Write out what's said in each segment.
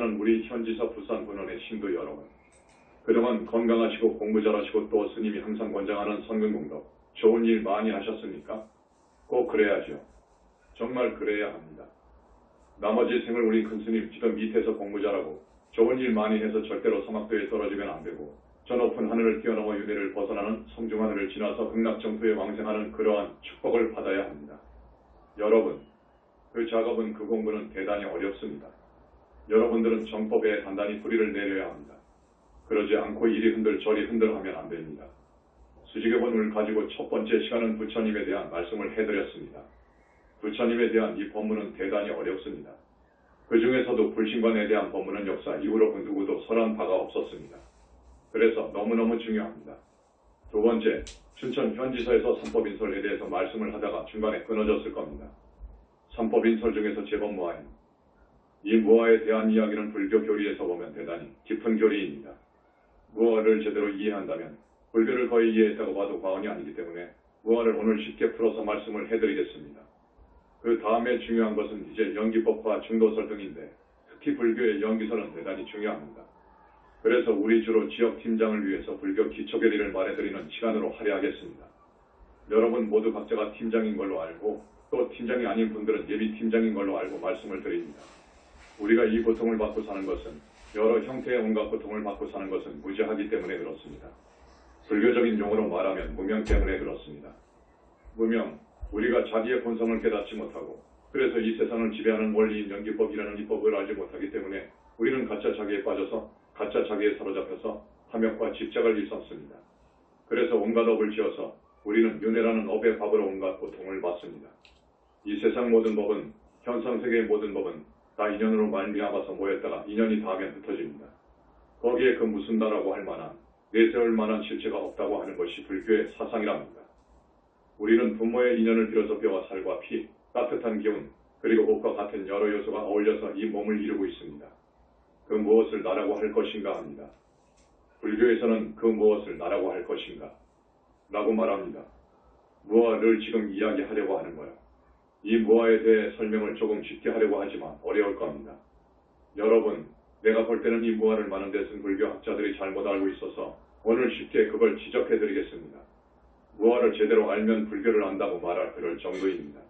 사랑하는 우리 현지사 부산본원의 신도 여러분, 그동안 건강하시고 공부 잘하시고 또 스님이 항상 권장하는 성근공덕, 좋은 일 많이 하셨습니까? 꼭 그래야죠. 정말 그래야 합니다. 나머지 생을 우리 큰스님 지금 밑에서 공부 잘하고 좋은 일 많이 해서 절대로 사막도에 떨어지면 안 되고 저 높은 하늘을 뛰어넘어 윤회를 벗어나는 성중하늘을 지나서 극락정토에 왕생하는 그러한 축복을 받아야 합니다. 여러분, 그 작업은 그 공부는 대단히 어렵습니다. 여러분들은 정법에 단단히 뿌리를 내려야 합니다. 그러지 않고 이리 흔들 저리 흔들 하면 안 됩니다. 수지개본을 가지고 첫 번째 시간은 부처님에 대한 말씀을 해드렸습니다. 부처님에 대한 이 법문은 대단히 어렵습니다. 그 중에서도 불신관에 대한 법문은 역사 이후로 누구도 설한 바가 없었습니다. 그래서 너무너무 중요합니다. 두 번째, 춘천 현지서에서 삼법인설에 대해서 말씀을 하다가 중간에 끊어졌을 겁니다. 삼법인설 중에서 제법무아인, 이 무아에 대한 이야기는 불교 교리에서 보면 대단히 깊은 교리입니다. 무아를 제대로 이해한다면 불교를 거의 이해했다고 봐도 과언이 아니기 때문에 무아를 오늘 쉽게 풀어서 말씀을 해드리겠습니다. 그 다음에 중요한 것은 이제 연기법과 중도설 등인데 특히 불교의 연기설은 대단히 중요합니다. 그래서 우리 주로 지역팀장을 위해서 불교 기초교리를 말해드리는 시간으로 할애하겠습니다. 여러분 모두 각자가 팀장인 걸로 알고 또 팀장이 아닌 분들은 예비팀장인 걸로 알고 말씀을 드립니다. 우리가 이 고통을 받고 사는 것은 여러 형태의 온갖 고통을 받고 사는 것은 무지하기 때문에 그렇습니다. 불교적인 용어로 말하면 무명 때문에 그렇습니다. 무명, 우리가 자기의 본성을 깨닫지 못하고 그래서 이 세상을 지배하는 원리인 연기법이라는 이 법을 알지 못하기 때문에 우리는 가짜 자기에 빠져서 가짜 자기에 사로잡혀서 탐욕과 집착을 일삼습니다. 그래서 온갖 업을 지어서 우리는 윤회라는 업의 밥으로 온갖 고통을 받습니다. 이 세상 모든 법은, 현상세계의 모든 법은 다 인연으로 말미암아서 모였다가 인연이 닿으면 흩어집니다. 거기에 그 무슨 나라고 할 만한, 내세울 만한 실체가 없다고 하는 것이 불교의 사상이랍니다. 우리는 부모의 인연을 빌어서 뼈와 살과 피, 따뜻한 기운, 그리고 호흡과 같은 여러 요소가 어울려서 이 몸을 이루고 있습니다. 그 무엇을 나라고 할 것인가 합니다. 불교에서는 그 무엇을 나라고 할 것인가 라고 말합니다. 무아를 지금 이야기하려고 하는 거예요. 이 무아에 대해 설명을 조금 쉽게 하려고 하지만 어려울 겁니다. 여러분, 내가 볼 때는 이 무아를 많은 데선 불교 학자들이 잘못 알고 있어서 오늘 쉽게 그걸 지적해드리겠습니다. 무아를 제대로 알면 불교를 안다고 말할 그럴 정도입니다.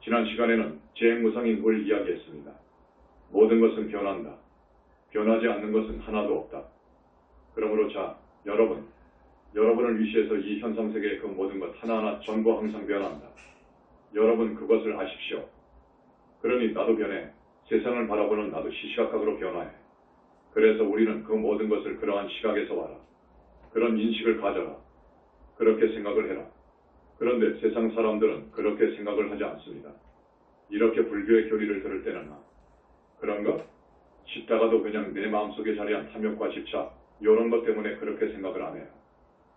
지난 시간에는 재행무상인 을 이야기했습니다. 모든 것은 변한다. 변하지 않는 것은 하나도 없다. 그러므로 자, 여러분을 위시해서 이 현상세계의 그 모든 것 하나하나 전부 항상 변한다. 여러분 그것을 아십시오. 그러니 나도 변해. 세상을 바라보는 나도 시시각각으로 변화해. 그래서 우리는 그 모든 것을 그러한 시각에서 봐라. 그런 인식을 가져라. 그렇게 생각을 해라. 그런데 세상 사람들은 그렇게 생각을 하지 않습니다. 이렇게 불교의 교리를 들을 때는 그런가? 싶다가도 그냥 내 마음속에 자리한 탐욕과 집착, 이런 것 때문에 그렇게 생각을 안 해요.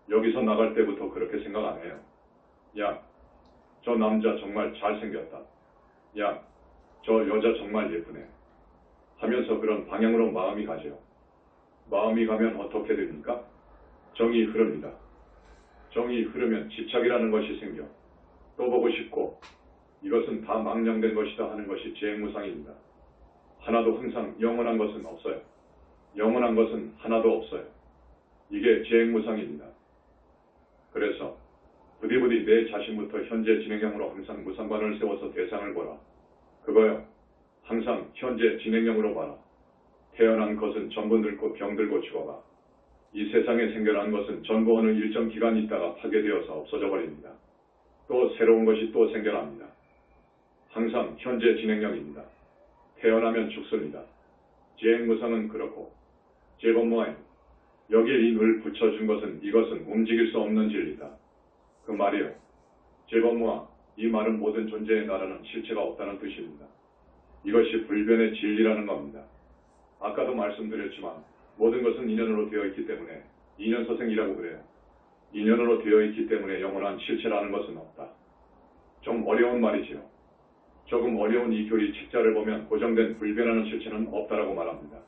여기서 나갈 때부터 그렇게 생각 안 해요. 야, 저 남자 정말 잘생겼다. 야, 저 여자 정말 예쁘네. 하면서 그런 방향으로 마음이 가죠. 마음이 가면 어떻게 됩니까? 정이 흐릅니다. 정이 흐르면 집착이라는 것이 생겨. 또 보고 싶고 이것은 다 망령된 것이다 하는 것이 재행무상입니다. 하나도 항상 영원한 것은 없어요. 영원한 것은 하나도 없어요. 이게 재행무상입니다. 그래서 부디부디 내 자신부터 현재 진행형으로 항상 무상관을 세워서 대상을 보라. 그거요. 항상 현재 진행형으로 봐라. 태어난 것은 전부 늙고 병들고 죽어가. 이 세상에 생겨난 것은 전부 어느 일정 기간 있다가 파괴되어서 없어져 버립니다. 또 새로운 것이 또 생겨납니다. 항상 현재 진행형입니다. 태어나면 죽습니다. 재행무상은 그렇고 제법무아인 여기에 이 늘 붙여준 것은 이것은 움직일 수 없는 진리다. 그 말이요. 제법무아 이 말은 모든 존재에 나라는 실체가 없다는 뜻입니다. 이것이 불변의 진리라는 겁니다. 아까도 말씀드렸지만 모든 것은 인연으로 되어 있기 때문에 인연서생이라고 그래요. 인연으로 되어 있기 때문에 영원한 실체라는 것은 없다. 좀 어려운 말이지요. 조금 어려운 이 교리 책자를 보면 고정된 불변하는 실체는 없다라고 말합니다.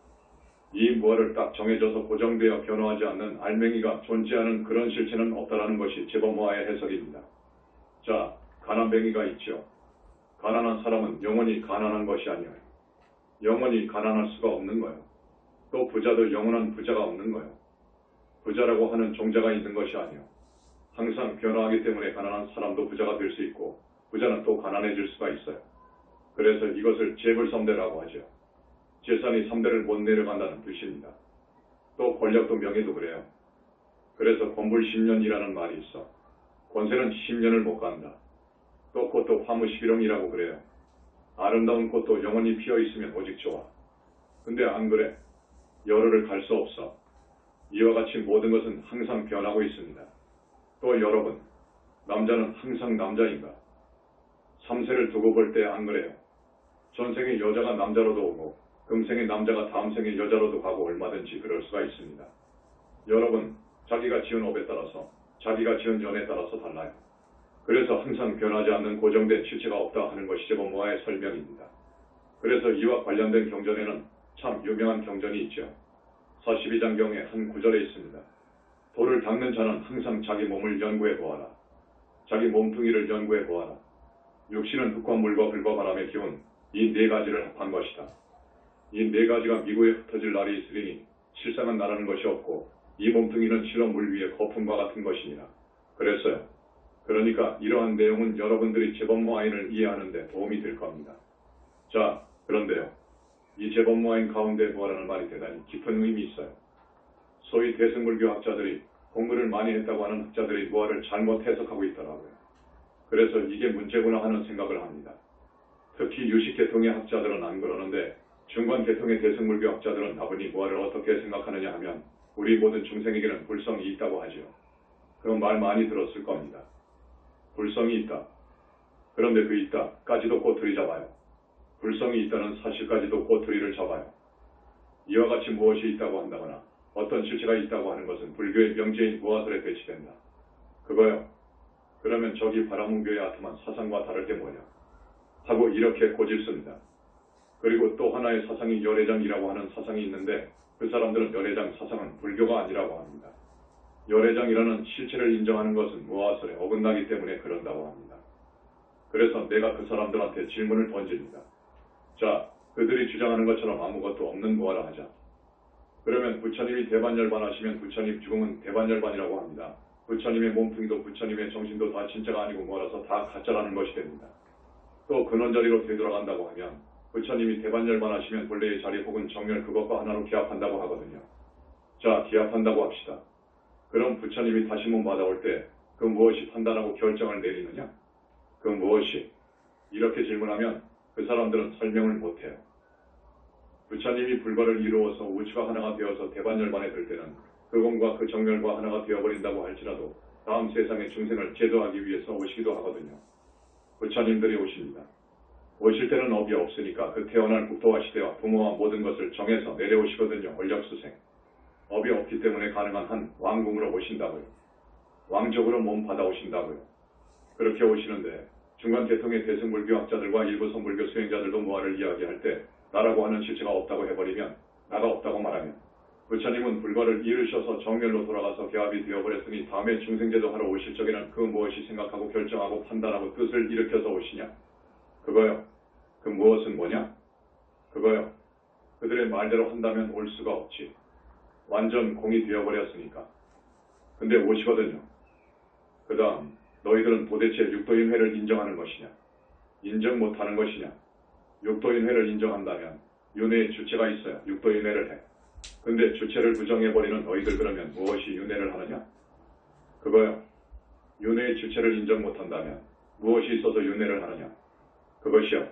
이 무아를 딱 정해져서 고정되어 변화하지 않는 알맹이가 존재하는 그런 실체는 없다라는 것이 제법무아의 해석입니다. 자, 가난뱅이가 있죠. 가난한 사람은 영원히 가난한 것이 아니에요. 영원히 가난할 수가 없는 거예요. 또 부자도 영원한 부자가 없는 거예요. 부자라고 하는 종자가 있는 것이 아니에요. 항상 변화하기 때문에 가난한 사람도 부자가 될 수 있고 부자는 또 가난해질 수가 있어요. 그래서 이것을 재불삼대라고 하죠. 재산이 3대를 못 내려간다는 뜻입니다. 또 권력도 명예도 그래요. 그래서 권불 10년이라는 말이 있어. 권세는 10년을 못 간다. 또 꽃도 화무 11홍이라고 그래요. 아름다운 꽃도 영원히 피어 있으면 오직 좋아. 근데 안 그래. 열흘을 갈 수 없어. 이와 같이 모든 것은 항상 변하고 있습니다. 또 여러분, 남자는 항상 남자인가? 3세를 두고 볼 때 안 그래요. 전생의 여자가 남자로도 오고 금생의 남자가 다음 생의 여자로도 가고 얼마든지 그럴 수가 있습니다. 여러분, 자기가 지은 업에 따라서 자기가 지은 연에 따라서 달라요. 그래서 항상 변하지 않는 고정된 실체가 없다 하는 것이 제법모아의 설명입니다. 그래서 이와 관련된 경전에는 참 유명한 경전이 있죠. 42장경의 한 구절에 있습니다. 돌을 닦는 자는 항상 자기 몸을 연구해 보아라. 자기 몸뚱이를 연구해 보아라. 육신은 흙과 물과 불과 바람의 기운, 이 네 가지를 합한 것이다. 이 네 가지가 미구에 흩어질 날이 있으리니 실상은 나라는 것이 없고 이 몸뚱이는 실로 물 위에 거품과 같은 것이니라. 그랬어요. 그러니까 이러한 내용은 여러분들이 제법모아인을 이해하는 데 도움이 될 겁니다. 자, 그런데요. 이 제법모아인 가운데 뭐라는 말이 대단히 깊은 의미 있어요. 소위 대승불교 학자들이 공부를 많이 했다고 하는 학자들이 무아를 잘못 해석하고 있더라고요. 그래서 이게 문제구나 하는 생각을 합니다. 특히 유식계통의 학자들은 안 그러는데 중간계통의 대승불교 학자들은 나분이 무아를 어떻게 생각하느냐 하면 우리 모든 중생에게는 불성이 있다고 하죠. 그런 말 많이 들었을 겁니다. 불성이 있다. 그런데 그 있다까지도 꼬투리 잡아요. 불성이 있다는 사실까지도 꼬투리를 잡아요. 이와 같이 무엇이 있다고 한다거나 어떤 실체가 있다고 하는 것은 불교의 명제인 무아설에 배치된다. 그거요. 그러면 저기 바라문교의 아트만 사상과 다를 게 뭐냐 하고 이렇게 고집습니다. 그리고 또 하나의 사상이 열애장이라고 하는 사상이 있는데 그 사람들은 열애장 사상은 불교가 아니라고 합니다. 열애장이라는 실체를 인정하는 것은 무아설에 어긋나기 때문에 그런다고 합니다. 그래서 내가 그 사람들한테 질문을 던집니다. 자, 그들이 주장하는 것처럼 아무것도 없는 무아라 하자. 그러면 부처님이 대반열반하시면 부처님 죽음은 대반열반이라고 합니다. 부처님의 몸뚱이도 부처님의 정신도 다 진짜가 아니고 뭐라서 다 가짜라는 것이 됩니다. 또 근원자리로 되돌아간다고 하면 부처님이 대반열반하시면 본래의 자리 혹은 정열 그것과 하나로 기합한다고 하거든요. 자, 기합한다고 합시다. 그럼 부처님이 다시 몸 받아올 때 그 무엇이 판단하고 결정을 내리느냐? 그 무엇이? 이렇게 질문하면 그 사람들은 설명을 못해요. 부처님이 불과를 이루어서 우주가 하나가 되어서 대반열반에 들 때는 그공과 그 정열과 하나가 되어버린다고 할지라도 다음 세상의 중생을 제도하기 위해서 오시기도 하거든요. 부처님들이 오십니다. 오실 때는 업이 없으니까 그 태어날 국토와 시대와 부모와 모든 것을 정해서 내려오시거든요. 원력수생. 업이 없기 때문에 가능한 한 왕궁으로 오신다고요. 왕족으로 몸 받아오신다고요. 그렇게 오시는데 중간계통의 대승불교학자들과 일부 선불교 수행자들도 무아를 이야기할 때 나라고 하는 실체가 없다고 해버리면 나가 없다고 말하면 부처님은 불과를 이루셔서 정열로 돌아가서 개합이 되어버렸으니 다음에 중생제도 하러 오실 적에는 그 무엇이 생각하고 결정하고 판단하고 뜻을 일으켜서 오시냐? 그거요. 그 무엇은 뭐냐? 그거요. 그들의 말대로 한다면 올 수가 없지. 완전 공이 되어버렸으니까. 근데 오시거든요. 그 다음 너희들은 도대체 육도인회를 인정하는 것이냐? 인정 못하는 것이냐? 육도인회를 인정한다면 윤회의 주체가 있어야 육도인회를 해. 근데 주체를 부정해버리는 너희들 그러면 무엇이 윤회를 하느냐? 그거요. 윤회의 주체를 인정 못한다면 무엇이 있어서 윤회를 하느냐? 그것이요.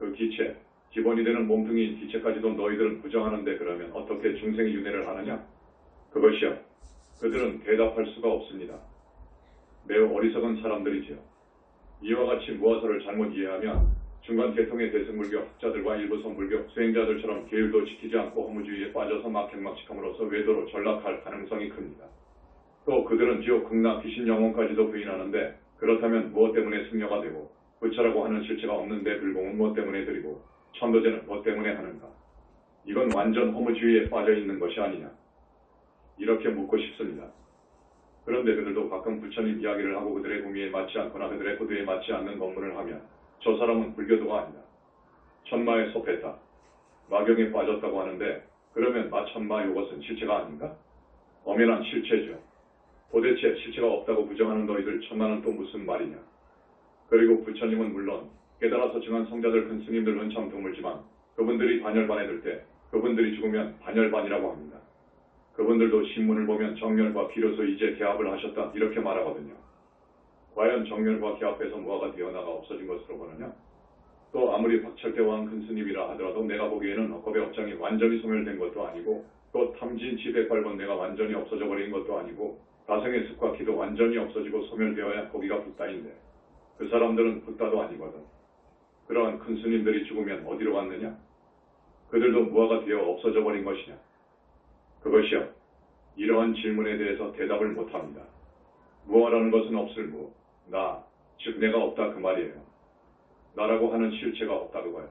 그 기체, 기본이 되는 몸뚱이인 기체까지도 너희들은 부정하는데 그러면 어떻게 중생의 윤회를 하느냐? 그것이요. 그들은 대답할 수가 없습니다. 매우 어리석은 사람들이지요. 이와 같이 무아설을 잘못 이해하면 중간계통의 대승불교 학자들과 일부 선불교 수행자들처럼 계율도 지키지 않고 허무주의에 빠져서 막행막식함으로써 외도로 전락할 가능성이 큽니다. 또 그들은 지옥 극락 귀신 영혼까지도 부인하는데 그렇다면 무엇 때문에 승려가 되고 부처라고 하는 실체가 없는데 불공은 무엇 때문에 드리고 천도제는 무엇 때문에 하는가? 이건 완전 허무주의에 빠져있는 것이 아니냐? 이렇게 묻고 싶습니다. 그런데 그들도 가끔 부처님 이야기를 하고 그들의 구미에 맞지 않거나 그들의 구두에 맞지 않는 법문을 하면 저 사람은 불교도가 아니다. 천마에 섭했다. 마경에 빠졌다고 하는데 그러면 마천마 이것은 실체가 아닌가? 엄연한 실체죠. 도대체 실체가 없다고 부정하는 너희들 천마는 또 무슨 말이냐? 그리고 부처님은 물론 깨달아서 증한 성자들 큰 스님들은 참 드물지만 그분들이 반열반에 들 때 그분들이 죽으면 반열반이라고 합니다. 그분들도 신문을 보면 정멸과 비로소 이제 개합을 하셨다 이렇게 말하거든요. 과연 정멸과 개합해서 무아가 되어나가 없어진 것으로 보느냐? 또 아무리 박철대왕 큰 스님이라 하더라도 내가 보기에는 억겁의 업장이 완전히 소멸된 것도 아니고 또 탐진 지대발번뇌가 완전히 없어져 버린 것도 아니고 다성의 습과 기도 완전히 없어지고 소멸되어야 거기가 붓다인데 그 사람들은 붓다도 아니거든. 그러한 큰 스님들이 죽으면 어디로 갔느냐? 그들도 무아가 되어 없어져 버린 것이냐? 그것이요. 이러한 질문에 대해서 대답을 못합니다. 무아라는 것은 없을 무, 나, 즉 내가 없다 그 말이에요. 나라고 하는 실체가 없다 그거예요.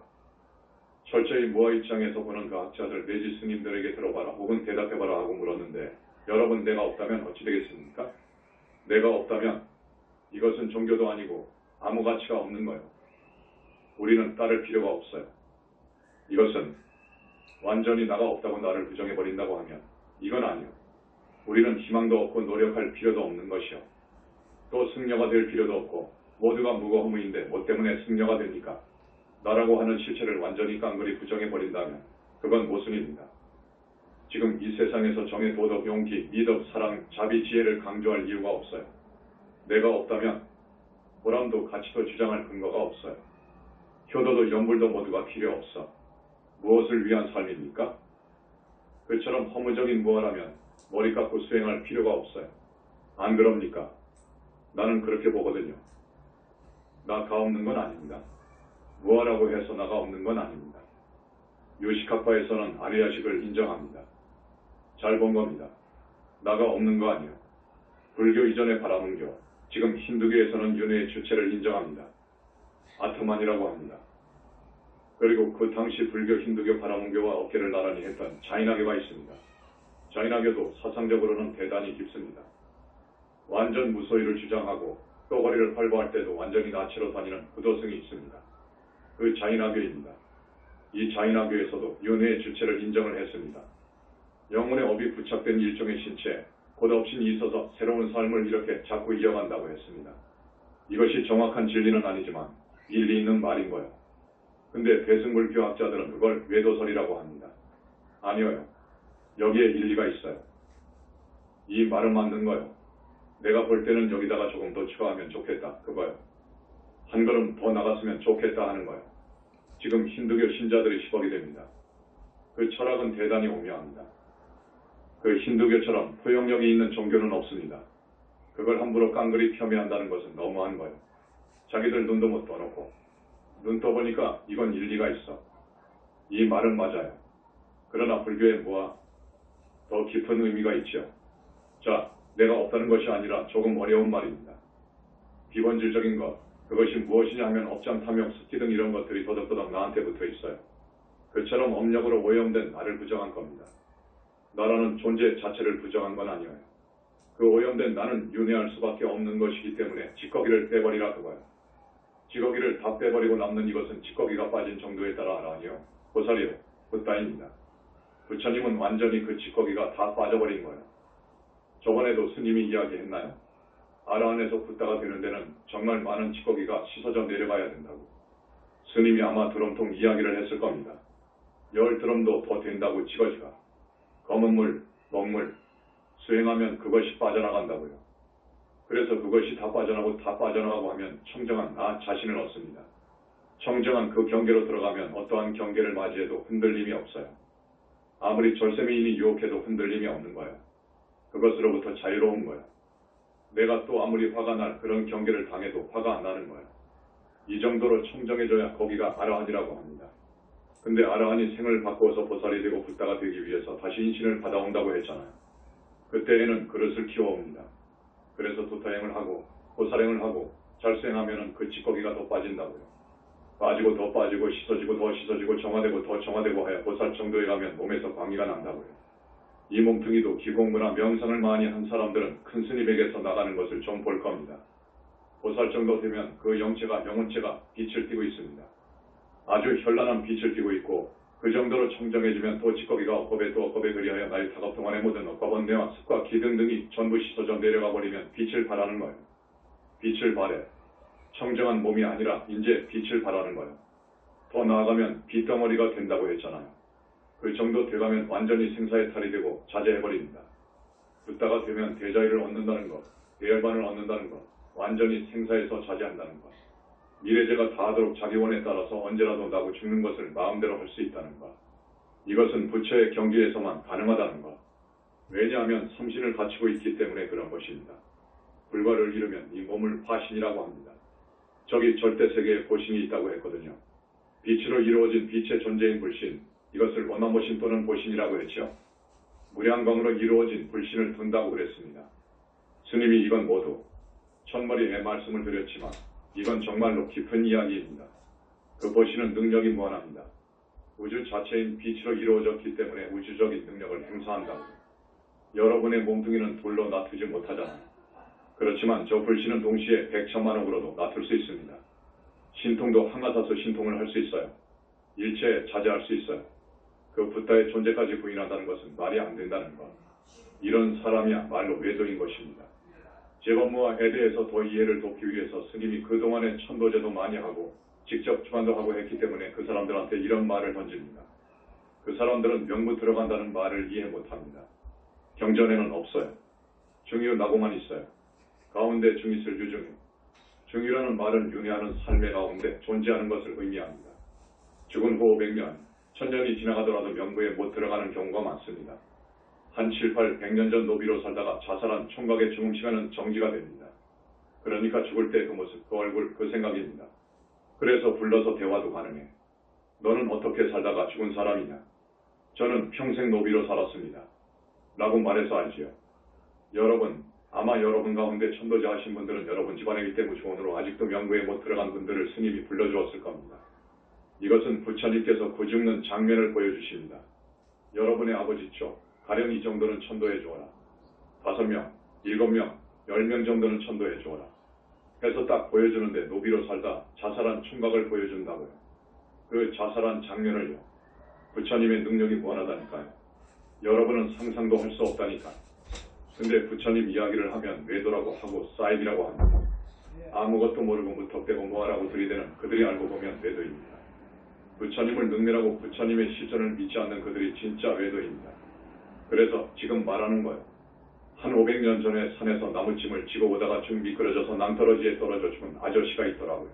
철저히 무아 입장에서 보는 그 학자들 내지 스님들에게 들어봐라 혹은 대답해봐라 하고 물었는데 여러분 내가 없다면 어찌 되겠습니까? 내가 없다면 이것은 종교도 아니고 아무 가치가 없는 거예요. 우리는 따를 필요가 없어요. 이것은 완전히 나가 없다고 나를 부정해버린다고 하면 이건 아니요. 우리는 희망도 없고 노력할 필요도 없는 것이요. 또 승려가 될 필요도 없고 모두가 무거움인데 뭐 때문에 승려가 됩니까? 나라고 하는 실체를 완전히 깡그리 부정해버린다면 그건 모순입니다. 지금 이 세상에서 정의, 도덕, 용기, 미덕, 사랑, 자비, 지혜를 강조할 이유가 없어요. 내가 없다면 보람도 가치도 주장할 근거가 없어요. 효도도 연불도 모두가 필요 없어. 무엇을 위한 삶입니까? 그처럼 허무적인 무아라면 머리 깎고 수행할 필요가 없어요. 안 그럽니까? 나는 그렇게 보거든요. 나가 없는 건 아닙니다. 무아라고 해서 나가 없는 건 아닙니다. 유식학파에서는 아리야식을 인정합니다. 잘 본 겁니다. 나가 없는 거 아니요. 불교 이전의 바라문교, 지금 힌두교에서는 윤회의 주체를 인정합니다. 아트만이라고 합니다. 그리고 그 당시 불교, 힌두교, 바라문교와 어깨를 나란히 했던 자인학교가 있습니다. 자인학교도 사상적으로는 대단히 깊습니다. 완전 무소유를 주장하고 또거리를 활보할 때도 완전히 나치로 다니는 구도성이 있습니다. 그 자인학교입니다. 이 자인학교에서도 윤회의 주체를 인정을 했습니다. 영혼의 업이 부착된 일종의 신체, 곧 업신이 있어서 새로운 삶을 이렇게 자꾸 이어간다고 했습니다. 이것이 정확한 진리는 아니지만 일리 있는 말인 거예요. 근데 대승불교학자들은 그걸 외도설이라고 합니다. 아니요. 여기에 일리가 있어요. 이 말은 맞는 거예요. 내가 볼 때는 여기다가 조금 더 추가하면 좋겠다. 그거요. 한 걸음 더 나갔으면 좋겠다 하는 거예요. 지금 힌두교 신자들이 10억이 됩니다. 그 철학은 대단히 오묘합니다. 그 힌두교처럼 포용력이 있는 종교는 없습니다. 그걸 함부로 깡그리 폄훼한다는 것은 너무한 거예요. 자기들 눈도 못 떠놓고 눈 떠보니까 이건 일리가 있어. 이 말은 맞아요. 그러나 불교의 무아 더 깊은 의미가 있죠. 자, 내가 없다는 것이 아니라 조금 어려운 말입니다. 비본질적인 것, 그것이 무엇이냐 하면 업장, 탐욕, 스티 등 이런 것들이 도덕도덕 나한테 붙어 있어요. 그처럼 업력으로 오염된 나를 부정한 겁니다. 나라는 존재 자체를 부정한 건 아니에요. 그 오염된 나는 윤회할 수밖에 없는 것이기 때문에 찌꺼기를 빼버리라 그거예요. 찌꺼기를 다 빼버리고 남는 이것은 찌꺼기가 빠진 정도에 따라 아니요. 보살이요. 붓다입니다. 부처님은 완전히 그 찌꺼기가 다 빠져버린 거예요. 저번에도 스님이 이야기했나요? 아라한에서 붓다가 되는 데는 정말 많은 찌꺼기가 씻어져 내려가야 된다고. 스님이 아마 드럼통 이야기를 했을 겁니다. 10드럼도 더 된다고 찌꺼기가. 검은 물, 먹물, 수행하면 그것이 빠져나간다고요. 그래서 그것이 다 빠져나가고 하면 청정한 나 자신을 얻습니다. 청정한 그 경계로 들어가면 어떠한 경계를 맞이해도 흔들림이 없어요. 아무리 절세미인이 유혹해도 흔들림이 없는 거예요. 그것으로부터 자유로운 거예요. 내가 또 아무리 화가 날 그런 경계를 당해도 화가 안 나는 거예요. 이 정도로 청정해져야 거기가 아라한이라고 합니다. 근데 아라한이 생을 바꾸어서 보살이 되고 붓다가 되기 위해서 다시 인신을 받아온다고 했잖아요. 그때에는 그릇을 키워옵니다. 그래서 도타행을 하고 보살행을 하고 잘 수행하면 그 찌꺼기가 더 빠진다고요. 빠지고 더 빠지고 씻어지고 더 씻어지고 정화되고 더 정화되고 하여 보살 정도에 가면 몸에서 광기가 난다고요. 이 몸뚱이도 기공부나 명상을 많이 한 사람들은 큰 스님에게서 나가는 것을 좀 볼 겁니다. 보살 정도 되면 그 영체가 영혼체가 빛을 띠고 있습니다. 아주 현란한 빛을 띠고 있고 그 정도로 청정해지면 또 찌꺼기가 억겁에 또 억겁에 그리하여 나의 작업 동안의 모든 억압은 내와 습과 기등 등이 전부 씻어져 내려가 버리면 빛을 발하는 거예요. 빛을 발해. 청정한 몸이 아니라 이제 빛을 발하는 거예요. 더 나아가면 빛덩어리가 된다고 했잖아요. 그 정도 돼가면 완전히 생사의 탈이 되고 자제해버립니다. 붓다가 되면 대자유를 얻는다는 것, 대열반을 얻는다는 것, 완전히 생사에서 자제한다는 것. 미래제가 다하도록 자기 원에 따라서 언제라도 나고 죽는 것을 마음대로 할 수 있다는 것. 이것은 부처의 경지에서만 가능하다는 것. 왜냐하면 성신을 갖추고 있기 때문에 그런 것입니다. 불과를 이루면 이 몸을 화신이라고 합니다. 저기 절대세계에 보신이 있다고 했거든요. 빛으로 이루어진 빛의 존재인 불신, 이것을 원어모신 또는 보신이라고 했죠. 무량광으로 이루어진 불신을 둔다고 그랬습니다. 스님이 이건 모두 첫머리에 말씀을 드렸지만 이건 정말로 깊은 이야기입니다. 그 보신은 능력이 무한합니다. 우주 자체인 빛으로 이루어졌기 때문에 우주적인 능력을 행사한다고. 여러분의 몸뚱이는 돌로 놔두지 못하잖아요. 그렇지만 저 불신은 동시에 백천만억으로도 놔둘 수 있습니다. 신통도 한가사수 신통을 할 수 있어요. 일체에 자제할 수 있어요. 그 붓다의 존재까지 부인한다는 것은 말이 안 된다는 것. 이런 사람이야 말로 외도인 것입니다. 제 업무와 해대에서 더 이해를 돕기 위해서 스님이 그동안에 천도제도 많이 하고 직접 주관도 하고 했기 때문에 그 사람들한테 이런 말을 던집니다. 그 사람들은 명부 들어간다는 말을 이해 못합니다. 경전에는 없어요. 중유 나고만 있어요. 가운데 중있을 유중유. 중유라는 말은 윤회하는 삶의 가운데 존재하는 것을 의미합니다. 죽은 후 500년, 1000년이 지나가더라도 명부에 못 들어가는 경우가 많습니다. 한 7, 8, 100년 전 노비로 살다가 자살한 총각의 죽음 시간은 정지가 됩니다. 그러니까 죽을 때 그 모습, 그 얼굴, 그 생각입니다. 그래서 불러서 대화도 가능해. 너는 어떻게 살다가 죽은 사람이냐? 저는 평생 노비로 살았습니다. 라고 말해서 알지요. 여러분, 아마 여러분 가운데 천도제 하신 분들은 여러분 집안의 일대 무조건으로 아직도 명부에 못 들어간 분들을 스님이 불러주었을 겁니다. 이것은 부처님께서 구죽는 장면을 보여주십니다. 여러분의 아버지 쪽, 가령 이 정도는 천도해 주어라. 5명, 7명, 10명 정도는 천도해 주어라. 해서 딱 보여주는데 노비로 살다 자살한 총각을 보여준다고요. 그 자살한 장면을요. 부처님의 능력이 무한하다니까요. 여러분은 상상도 할 수 없다니까. 근데 부처님 이야기를 하면 외도라고 하고 사입이라고 합니다. 아무것도 모르고 무턱대고 뭐하라고 들이대는 그들이 알고 보면 외도입니다. 부처님을 능멸하고 부처님의 시전을 믿지 않는 그들이 진짜 외도입니다. 그래서 지금 말하는 거예요. 한 500년 전에 산에서 나무찜을 지고 오다가 쭉 미끄러져서 낭떠러지에 떨어져 죽은 아저씨가 있더라고요.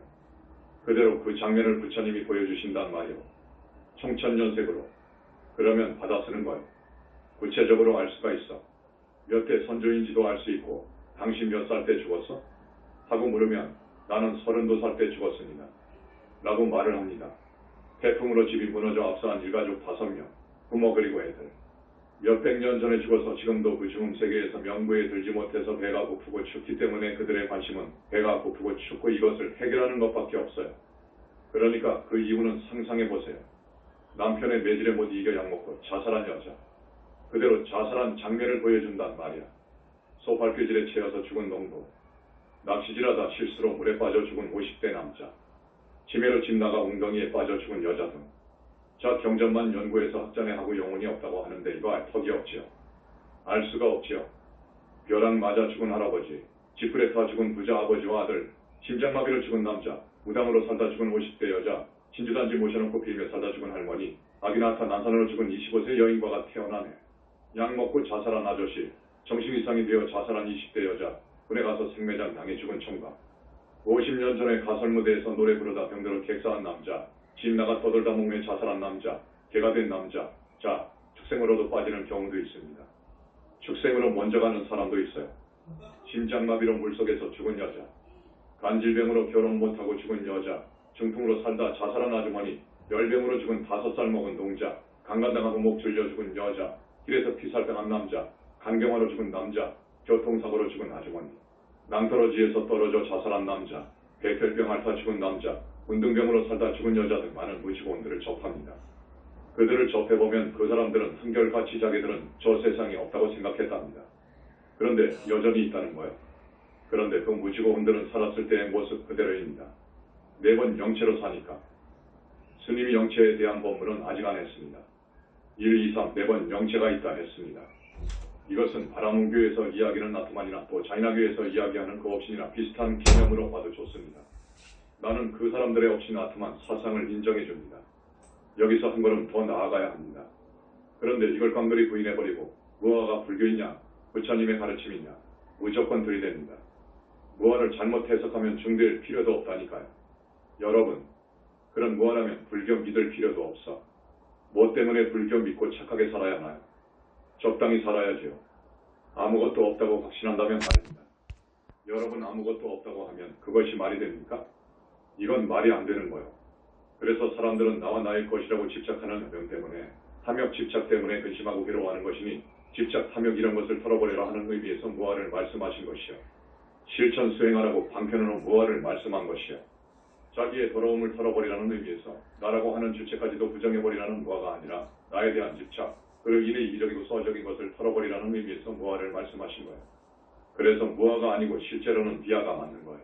그대로 그 장면을 부처님이 보여주신단 말이요. 청천년색으로. 그러면 받아 쓰는 거예요. 구체적으로 알 수가 있어. 몇 대 선조인지도 알 수 있고 당신 몇 살 때 죽었어? 하고 물으면 나는 32살 때 죽었습니다. 라고 말을 합니다. 태풍으로 집이 무너져 압사한 일가족 5명, 부모 그리고 애들. 몇백 년 전에 죽어서 지금도 그 죽음 세계에서 명부에 들지 못해서 배가 고프고 춥기 때문에 그들의 관심은 배가 고프고 춥고 이것을 해결하는 것밖에 없어요. 그러니까 그 이유는 상상해보세요. 남편의 매질에 못 이겨 약먹고 자살한 여자. 그대로 자살한 장면을 보여준단 말이야. 소발길질에 채여서 죽은 농부. 낚시질하다 실수로 물에 빠져 죽은 50대 남자. 치매로 집 나가 웅덩이에 빠져 죽은 여자 등. 자, 경전만 연구해서 학자네 하고 영혼이 없다고 하는데 이거 알 턱이 없지요. 알 수가 없지요. 벼락 맞아 죽은 할아버지, 지풀에 타 죽은 부자 아버지와 아들, 심장마비로 죽은 남자, 무당으로 살다 죽은 50대 여자, 진주단지 모셔놓고 빌며 살다 죽은 할머니, 아기 낳다 난산으로 죽은 25세 여인과가 태어나네. 약 먹고 자살한 아저씨, 정신 이상이 되어 자살한 20대 여자, 군에 가서 생매장 당해 죽은 총각, 50년 전에 가설무대에서 노래 부르다 병들어 객사한 남자, 집 나가 떠돌다 몸에 자살한 남자, 개가 된 남자. 자, 축생으로도 빠지는 경우도 있습니다. 축생으로 먼저 가는 사람도 있어요. 심장마비로 물속에서 죽은 여자, 간질병으로 결혼 못하고 죽은 여자, 중풍으로 살다 자살한 아주머니, 열병으로 죽은 5살 먹은 동자, 강간당하고 목 줄려 죽은 여자, 길에서 피살당한 남자, 간경화로 죽은 남자, 교통사고로 죽은 아주머니, 낭떠러지에서 떨어져 자살한 남자, 백혈병 앓다 죽은 남자, 운등병으로 살다 죽은 여자 등 많은 무지고원들을 접합니다. 그들을 접해보면 그 사람들은 한결같이 자기들은 저 세상에 없다고 생각했답니다. 그런데 여전히 있다는 거예요. 그런데 그 무지고원들은 살았을 때의 모습 그대로입니다. 매번 영체로 사니까. 스님이 영체에 대한 법문은 아직 안 했습니다. 1, 2, 3, 4번 영체가 있다 했습니다. 이것은 바라문교에서 이야기하는 나트만이나 또 자이나교에서 이야기하는 그 업신이나 비슷한 개념으로 봐도 좋습니다. 나는 그 사람들의 업신 나트만 사상을 인정해 줍니다. 여기서 한 걸음 더 나아가야 합니다. 그런데 이걸 깡그리 부인해버리고 무아가 불교이냐 부처님의 가르침이냐 무조건 들이댑니다. 무아를 잘못 해석하면 중대할 필요도 없다니까요. 여러분, 그런 무아라면 불교 믿을 필요도 없어. 뭐 때문에 불교 믿고 착하게 살아야 하나요? 적당히 살아야지요. 아무것도 없다고 확신한다면 말입니다. 여러분 아무것도 없다고 하면 그것이 말이 됩니까? 이건 말이 안 되는 거예요. 그래서 사람들은 나와 나의 것이라고 집착하는 명 때문에 탐욕 집착 때문에 근심하고 괴로워하는 것이니 집착 탐욕 이런 것을 털어버리라 하는 의미에서 무아를 말씀하신 것이요. 실천 수행하라고 방편으로 무아를 말씀한 것이요. 자기의 더러움을 털어버리라는 의미에서 나라고 하는 주체까지도 부정해버리라는 무아가 아니라 나에 대한 집착, 그로 인해 이적이고 소적인 것을 털어버리라는 의미에서 무아를 말씀하신 거예요. 그래서 무아가 아니고 실제로는 비아가 맞는 거예요.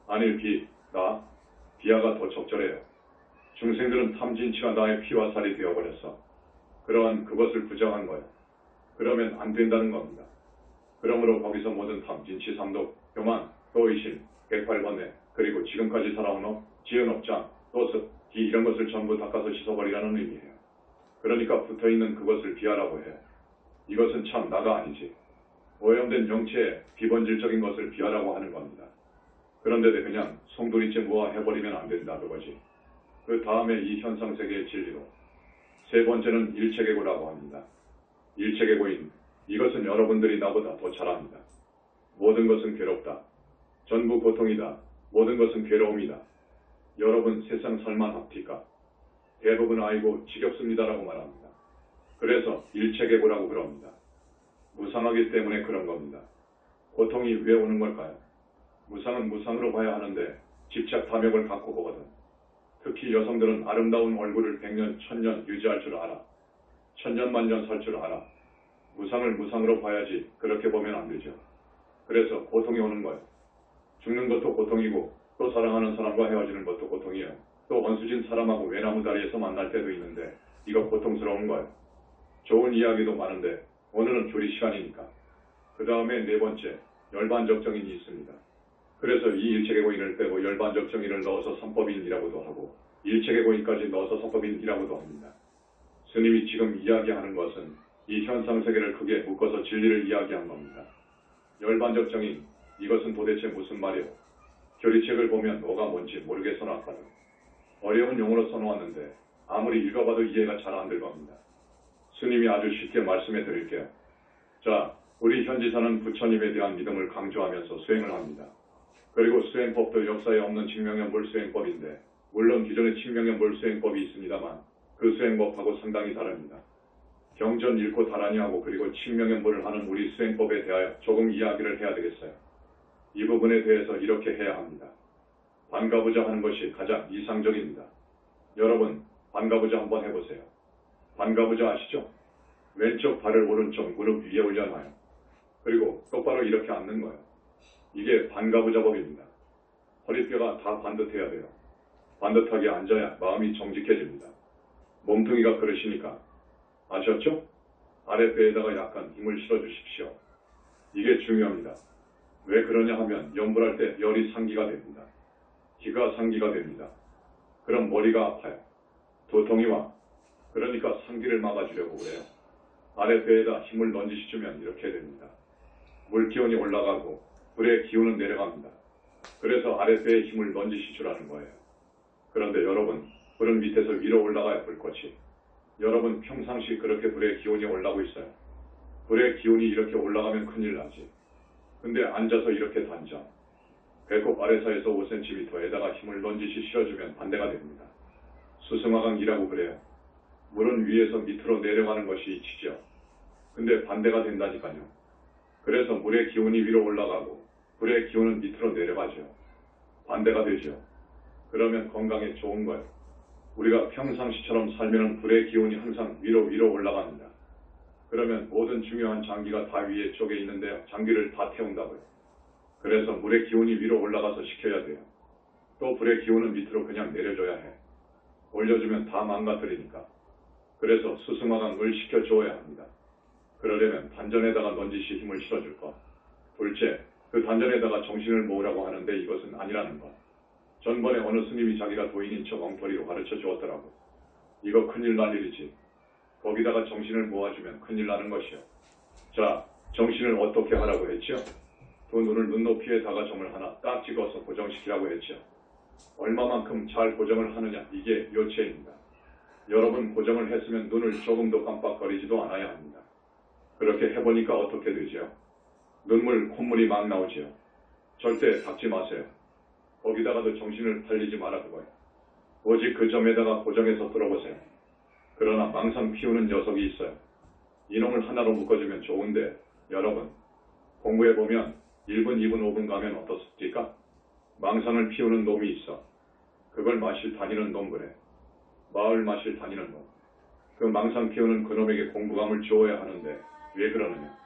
아닐 비아가 더 적절해요. 중생들은 탐진치가 나의 피와 살이 되어버렸어. 그러한 그것을 부정한 거예요. 그러면 안 된다는 겁니다. 그러므로 거기서 모든 탐진치, 삼독, 교만, 또 의심, 108번뇌, 그리고 지금까지 살아온 업, 지은 업장, 또습, 기 이런 것을 전부 닦아서 씻어버리라는 의미예요. 그러니까 붙어있는 그것을 비하라고 해요. 이것은 참 나가 아니지. 오염된 영체에 비본질적인 것을 비하라고 하는 겁니다. 그런데 그냥 송두리째 무아해버리면 안 된다 그거지. 그 다음에 이 현상세계의 진리로. 세 번째는 일체계고라고 합니다. 일체계고인, 이것은 여러분들이 나보다 더 잘합니다. 모든 것은 괴롭다. 전부 고통이다. 모든 것은 괴로움이다. 여러분 세상 살만합니까? 대부분 아이고 지겹습니다라고 말합니다. 그래서 일체계고라고 그럽니다. 무상하기 때문에 그런 겁니다. 고통이 왜 오는 걸까요? 무상은 무상으로 봐야 하는데 집착 탐욕을 갖고 보거든. 특히 여성들은 아름다운 얼굴을 100년, 1000년 유지할 줄 알아. 1000년, 만년 살 줄 알아. 무상을 무상으로 봐야지 그렇게 보면 안 되죠. 그래서 고통이 오는 거예요. 죽는 것도 고통이고 또 사랑하는 사람과 헤어지는 것도 고통이에요. 또 원수진 사람하고 외나무 다리에서 만날 때도 있는데 이거 고통스러운 거예요. 좋은 이야기도 많은데 오늘은 교리 시간이니까. 그 다음에 네 번째, 열반적 정인이 있습니다. 그래서 이 일체계고인을 빼고 열반적 정인을 넣어서 삼법인이라고도 하고 일체계고인까지 넣어서 삼법인이라고도 합니다. 스님이 지금 이야기하는 것은 이 현상세계를 크게 묶어서 진리를 이야기한 겁니다. 열반적 정인, 이것은 도대체 무슨 말이오? 교리책을 보면 뭐가 뭔지 모르게 써놨거든. 어려운 용어로 써놓았는데 아무리 읽어봐도 이해가 잘 안 될 겁니다. 스님이 아주 쉽게 말씀해 드릴게요. 자, 우리 현지사는 부처님에 대한 믿음을 강조하면서 수행을 합니다. 그리고 수행법도 역사에 없는 칙명연불 수행법인데 물론 기존에 칙명연불 수행법이 있습니다만 그 수행법하고 상당히 다릅니다. 경전 잃고 다라니 하고 그리고 칙명연불을 하는 우리 수행법에 대하여 조금 이야기를 해야 되겠어요. 이 부분에 대해서 이렇게 해야 합니다. 반가부자 하는 것이 가장 이상적입니다. 여러분, 반가부자 한번 해보세요. 반가부자 아시죠? 왼쪽 발을 오른쪽 무릎 위에 올려놔요. 그리고 똑바로 이렇게 앉는 거예요. 이게 반가부자법입니다. 허리뼈가 다 반듯해야 돼요. 반듯하게 앉아야 마음이 정직해집니다. 몸뚱이가 그러시니까. 아셨죠? 아랫배에다가 약간 힘을 실어주십시오. 이게 중요합니다. 왜 그러냐 하면 연불할 때 열이 상기가 됩니다. 기가 상기가 됩니다. 그럼 머리가 아파요. 두통이 와. 그러니까 상기를 막아주려고 그래요. 아랫배에다 힘을 넌지시주면 이렇게 됩니다. 물 기운이 올라가고 불의 기운은 내려갑니다. 그래서 아랫배에 힘을 넌지시주라는 거예요. 그런데 여러분, 불은 밑에서 위로 올라가야 불꽃이. 여러분 평상시 그렇게 불의 기운이 올라오고 있어요. 불의 기운이 이렇게 올라가면 큰일 나지. 근데 앉아서 이렇게 단정. 배꼽 아래사에서 5cm에다가 힘을 넌지시 실어주면 반대가 됩니다. 수승화강이라고 그래요. 물은 위에서 밑으로 내려가는 것이 이치죠. 근데 반대가 된다니까요. 그래서 물의 기운이 위로 올라가고 불의 기운은 밑으로 내려가죠. 반대가 되죠. 그러면 건강에 좋은 거예요. 우리가 평상시처럼 살면 불의 기운이 항상 위로 올라갑니다. 그러면 모든 중요한 장기가 다 위에 쪽에 있는데 장기를 다 태운다고요. 그래서 물의 기운이 위로 올라가서 식혀야 돼요. 또 불의 기운은 밑으로 그냥 내려줘야 해. 올려주면 다 망가뜨리니까. 그래서 스승화강을 시켜줘야 합니다. 그러려면 단전에다가 넌지시 힘을 실어줄 것. 둘째, 그 단전에다가 정신을 모으라고 하는데 이것은 아니라는 것. 전번에 어느 스님이 자기가 도인인 척 엉터리로 가르쳐 주었더라고. 이거 큰일 날 일이지. 거기다가 정신을 모아주면 큰일 나는 것이요. 자, 정신을 어떻게 하라고 했죠? 두 눈을 눈높이에다가 점을 하나 딱 찍어서 고정시키라고 했죠. 얼마만큼 잘 고정을 하느냐, 이게 요체입니다. 여러분 고정을 했으면 눈을 조금도 깜빡거리지도 않아야 합니다. 그렇게 해보니까 어떻게 되죠? 눈물, 콧물이 막 나오지요. 절대 닫지 마세요. 거기다가도 정신을 팔리지 말아두고요. 오직 그 점에다가 고정해서 들어보세요. 그러나 망상 피우는 녀석이 있어요. 이놈을 하나로 묶어주면 좋은데 여러분 공부해보면 1분, 2분, 5분 가면 어떻습니까? 망상을 피우는 놈이 있어. 그걸 마실 다니는 놈 그래. 마을 마실 다니는 놈. 그 망상 피우는 그놈에게 공부감을 주어야 하는데 왜 그러느냐.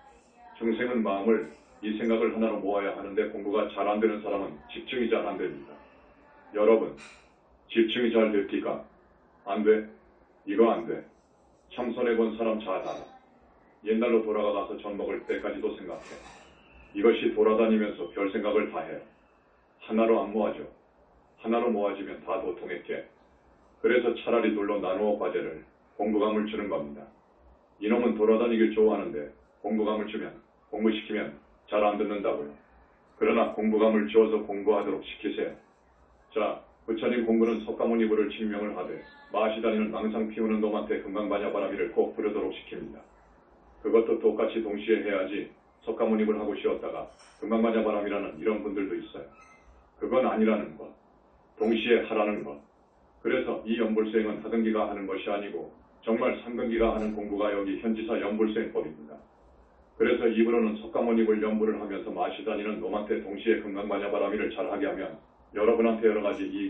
중생은 마음을 이 생각을 하나로 모아야 하는데 공부가 잘 안 되는 사람은 집중이 잘 안 됩니다. 여러분 집중이 잘 될기가 안 돼. 이거 안 돼. 참선해본 사람 잘 알아. 옛날로 돌아가서 전 먹을 때까지도 생각해. 이것이 돌아다니면서 별 생각을 다 해. 하나로 안 모아져. 하나로 모아지면 다 도통했게. 그래서 차라리 둘로 나누어 과제를 공부감을 주는 겁니다. 이놈은 돌아다니길 좋아하는데 공부감을 주면 공부시키면 잘 안 듣는다고요. 그러나 공부감을 주어서 공부하도록 시키세요. 자, 부처님 공부는 석가모니부를 칭명을 하되 마시 다니는 망상 피우는 놈한테 금강반야바라미를 꼭 부르도록 시킵니다. 그것도 똑같이 동시에 해야지 석가모니부를 하고 쉬었다가 금강반야바람이라는 이런 분들도 있어요. 그건 아니라는 것. 동시에 하라는 것. 그래서 이 연불수행은 하등기가 하는 것이 아니고 정말 상등기가 하는 공부가 여기 현지사 연불수행법입니다. 그래서 입으로는 석가모니불 연불을 하면서 마시 다니는 놈한테 동시에 금강반야바라미를 잘하게 하면 여러분한테 여러 가지 이익이